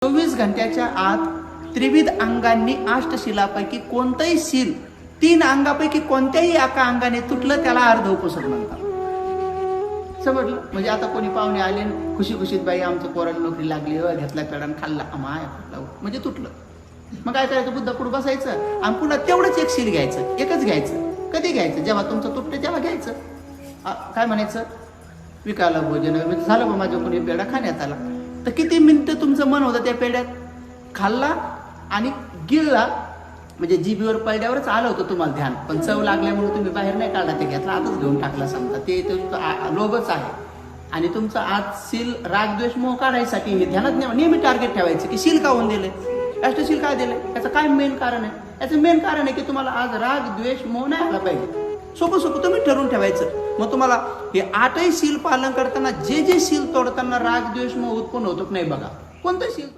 24 घंट्याच्या आत त्रिविध अंगांनी अष्टशिलापैकी कोणतंही शील 3 अंगापैकी कोणत्याही एका अंगाने तुटलं त्याला अर्ध उपसर्ग म्हणतात. समजलं? म्हणजे आता कोणी पाहुणे आले खुशी खुशीत बाई आमचं पोराला नोकरी लागली घेतला पेडा खाल्ला माया म्हणजे तुटलं. मग काय करायचं? बुद्धा पुढे बसायचं आणि पुन्हा तेवढंच एक शील घ्यायचं, एकच घ्यायचं. कधी घ्यायचं? जेव्हा तुमचं तुटतं तेव्हा घ्यायचं. काय म्हणायचं? विकायला भोजन झालं बा माझ्या कोणी पेढा खाण्यात आला तर किती मिनिटं तुमचं मन होतं त्या पेढ्यात? खाल्ला आणि गिळला म्हणजे जिभेवर पडल्यावरच आलं होतं तुम्हाला ध्यान, पण चव लागल्यामुळे तुम्ही बाहेर नाही काढला, ते घेतला आतच घेऊन टाकला. समजा ते लोभच आहे. आणि तुमचं आत शील राग द्वेष मोह काढायसाठी हे ध्यानात नेहमी टार्गेट ठेवायचं की शील काहून दिले, अष्टशील काय दिले, याचं काय मेन कारण आहे? याचं मेन कारण आहे की तुम्हाला आज राग द्वेष मोह नाही आला पाहिजे. सोपं तुम्ही ठरवून ठेवायचं. मग तुम्हाला हे 8ही शील पालन करताना जे शील तोडताना राग द्वेष मोह उत्पन्न होतो नाही बघा. कोणतं शील